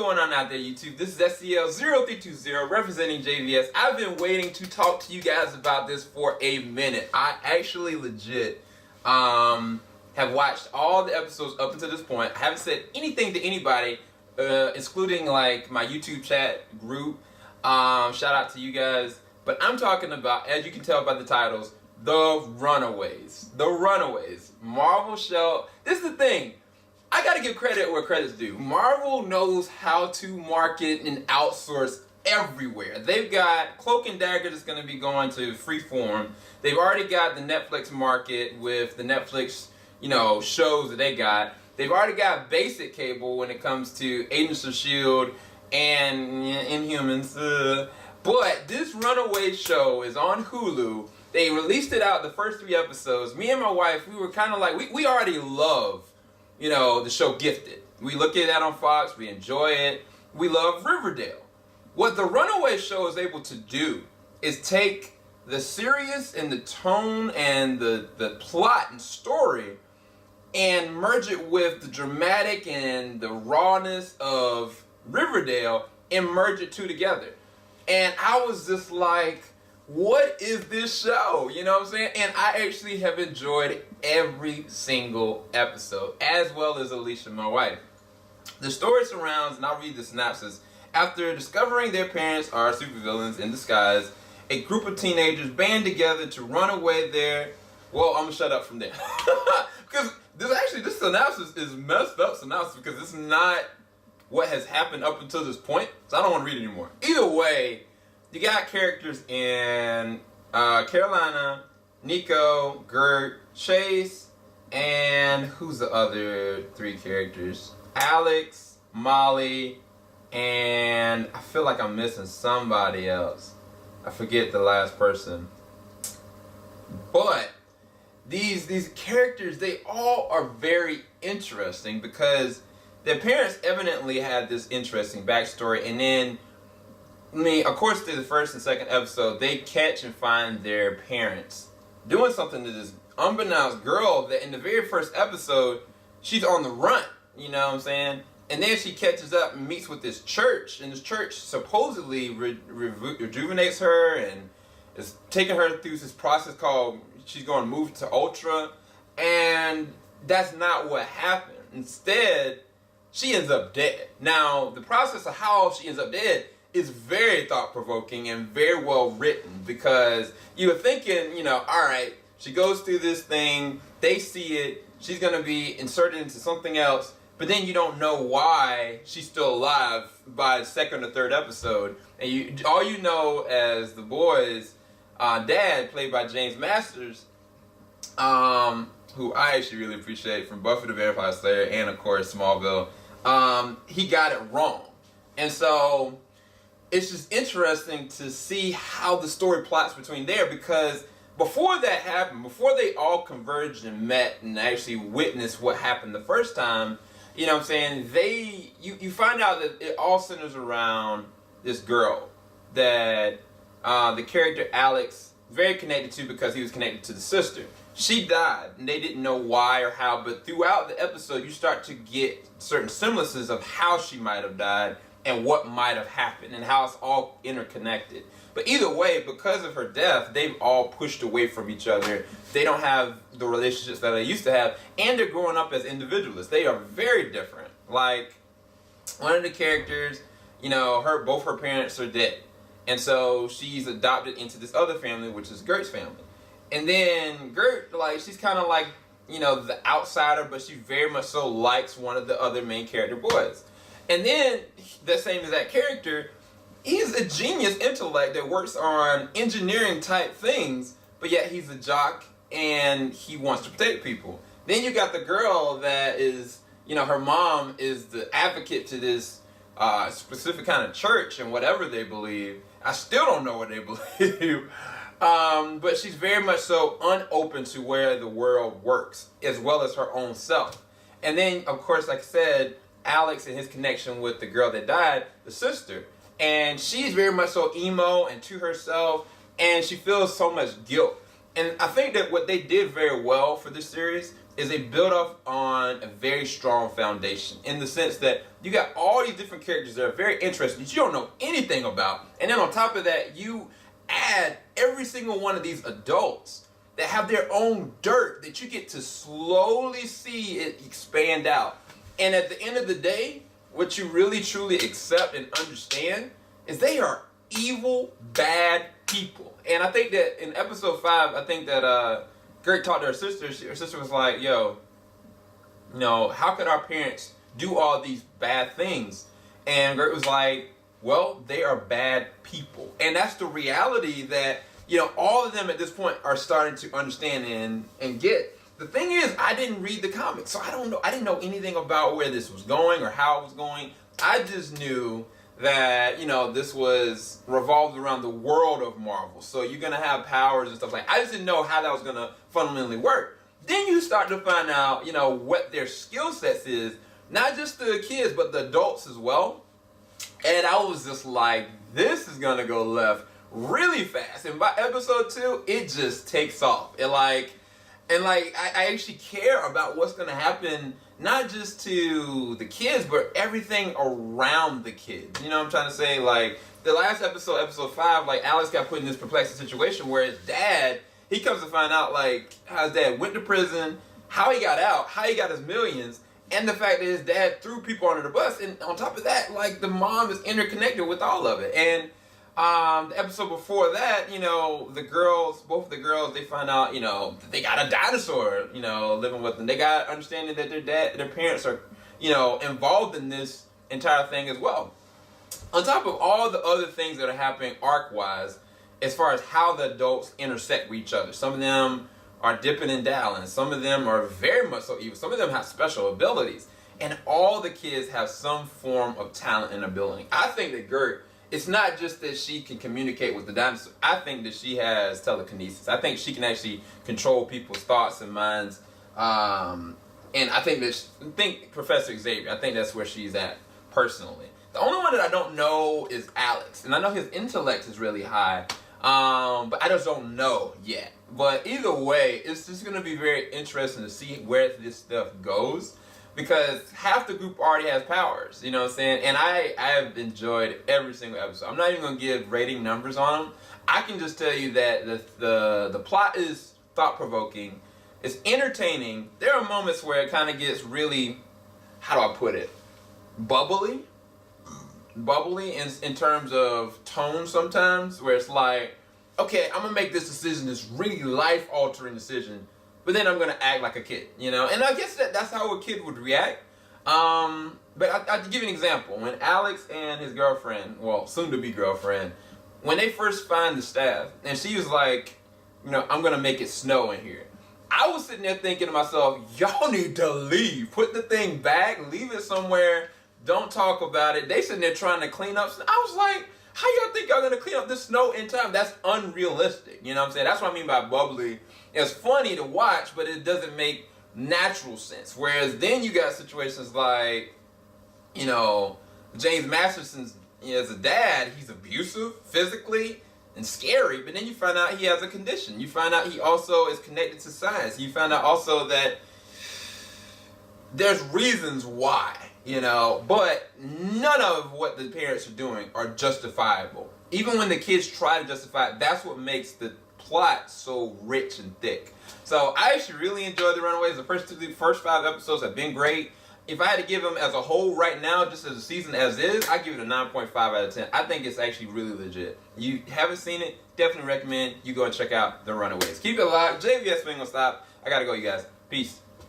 going on out there, YouTube? This is SCL0320 representing JVS. I've been waiting to talk to you guys about this for a minute. I actually legit have watched all the episodes up until this point. I haven't said anything to anybody, excluding like my YouTube chat group. Shout out to you guys. But I'm talking about, as you can tell by the titles, The Runaways. The Runaways. Marvel show. This is the thing. I gotta give credit where credit's due. Marvel knows how to market and outsource everywhere. They've got Cloak and Dagger that's gonna be going to Freeform. They've already got the Netflix market with the Netflix, shows that they got. They've already got basic cable when it comes to Agents of S.H.I.E.L.D. and Inhumans. But this Runaway show is on Hulu. They released it out the first 3 episodes. Me and my wife, we were kind of like, we already love the show Gifted. We look at that on Fox, we enjoy it. We love Riverdale. What the Runaway show is able to do is take the serious and the tone and the plot and story and merge it with the dramatic and the rawness of Riverdale and merge it two together. And I was just like, what is this show? You know what I'm saying? And I actually have enjoyed every single episode, as well as Alicia, my wife. The story surrounds, and I'll read the synopsis. After discovering their parents are supervillains in disguise, a group of teenagers band together to run away there. Well, I'm gonna shut up from there. Because this synopsis is messed up synopsis, because it's not what has happened up until this point. So I don't want to read it anymore. Either way, you got characters in Carolina, Nico, Gert, Chase, and who's the other 3 characters? Alex, Molly, and I feel like I'm missing somebody else. I forget the last person. But these characters, they all are very interesting because their parents evidently had this interesting backstory, and then of course, through the first and second episode, they catch and find their parents doing something to this unbeknownst girl that in the very first episode, she's on the run, you know what I'm saying? And then she catches up and meets with this church, and this church supposedly rejuvenates her and is taking her through this process called she's going to move to Ultra, and that's not what happened. Instead, she ends up dead. Now, the process of how she ends up dead is very thought-provoking and very well written, because you were thinking, all right, she goes through this thing, they see it, she's going to be inserted into something else, but then you don't know why she's still alive by the second or third episode. And all you know as the boys' dad, played by James Masters, who I actually really appreciate, from Buffy the Vampire Slayer and, of course, Smallville, he got it wrong. And so it's just interesting to see how the story plots between there, because before that happened, before they all converged and met and actually witnessed what happened the first time, you know what I'm saying, you find out that it all centers around this girl that the character Alex very connected to, because he was connected to the sister. She died, and they didn't know why or how, but throughout the episode, you start to get certain semblances of how she might have died and what might have happened and how it's all interconnected. But either way, because of her death, they've all pushed away from each other. They don't have the relationships that they used to have, and they're growing up as individualists. They are very different. Like, one of the characters, both her parents are dead. And so she's adopted into this other family, which is Gert's family. And then Gert, she's kind of like, the outsider, but she very much so likes one of the other main character boys. And then the same as that character, he's a genius intellect that works on engineering type things, but yet he's a jock and he wants to protect people. Then you got the girl that is, her mom is the advocate to this specific kind of church and whatever they believe. I still don't know what they believe. But she's very much so unopen to where the world works, as well as her own self. And then, of course, like I said, Alex and his connection with the girl that died, the sister. And she's very much so emo and to herself, and she feels so much guilt. And I think that what they did very well for this series is they build up on a very strong foundation in the sense that you got all these different characters that are very interesting that you don't know anything about. And then on top of that, you add every single one of these adults that have their own dirt that you get to slowly see it expand out. And at the end of the day, what you really truly accept and understand is they are evil, bad people. And I think that in episode 5, I think that Gert talked to her sister. Her sister was like, yo, how could our parents do all these bad things? And Gert was like, well, they are bad people. And that's the reality that, all of them at this point are starting to understand and get. The thing is, I didn't read the comics, so I don't know. I didn't know anything about where this was going or how it was going. I just knew that, this was revolved around the world of Marvel. So you're going to have powers and stuff like that. I just didn't know how that was going to fundamentally work. Then you start to find out, what their skill sets is. Not just the kids, but the adults as well. And I was just like, this is going to go left really fast. And by episode 2, it just takes off. I actually care about what's going to happen, not just to the kids, but everything around the kids. You know what I'm trying to say? Like, the last episode, episode 5, like, Alex got put in this perplexing situation where his dad, he comes to find out, like, how his dad went to prison, how he got out, how he got his millions, and the fact that his dad threw people under the bus. And on top of that, like, the mom is interconnected with all of it. And the episode before that, the girls, both of the girls, they find out, that they got a dinosaur, living with them. They got understanding that their parents are, involved in this entire thing as well. On top of all the other things that are happening arc-wise, as far as how the adults intersect with each other. Some of them are dipping and dabbling. Some of them are very much so evil. Some of them have special abilities. And all the kids have some form of talent and ability. I think that Gert, it's not just that she can communicate with the dinosaur. I think that she has telekinesis. I think she can actually control people's thoughts and minds. And I think Professor Xavier, I think that's where she's at personally. The only one that I don't know is Alex. And I know his intellect is really high. But I just don't know yet. But either way, it's just going to be very interesting to see where this stuff goes. Because half the group already has powers, you know what I'm saying? And I have enjoyed every single episode. I'm not even going to give rating numbers on them. I can just tell you that the plot is thought-provoking. It's entertaining. There are moments where it kind of gets really, how do I put it, bubbly in terms of tone sometimes, where it's like, okay, I'm going to make this decision, this really life-altering decision, but then I'm going to act like a kid, And I guess that's how a kid would react. But I'll give you an example. When Alex and his girlfriend, well, soon-to-be girlfriend, when they first find the staff, and she was like, I'm going to make it snow in here. I was sitting there thinking to myself, y'all need to leave. Put the thing back, leave it somewhere, don't talk about it. They sitting there trying to clean up. I was like, how y'all think y'all going to clean up this snow in time? That's unrealistic. You know what I'm saying? That's what I mean by bubbly. It's funny to watch, but it doesn't make natural sense. Whereas then you got situations like, James Masterson's, as a dad, he's abusive physically and scary, but then you find out he has a condition. You find out he also is connected to science. You find out also that there's reasons why, but none of what the parents are doing are justifiable. Even when the kids try to justify it, that's what makes the plot so rich and thick. So I actually really enjoyed the Runaways. The first 5 episodes have been great. If I had to give them as a whole right now, just as a season as is, I give it a 9.5 out of 10. I think it's actually really legit. You haven't seen it, definitely recommend you go and check out the Runaways. Keep it locked. JVS ain't gonna stop. I gotta go, you guys. Peace.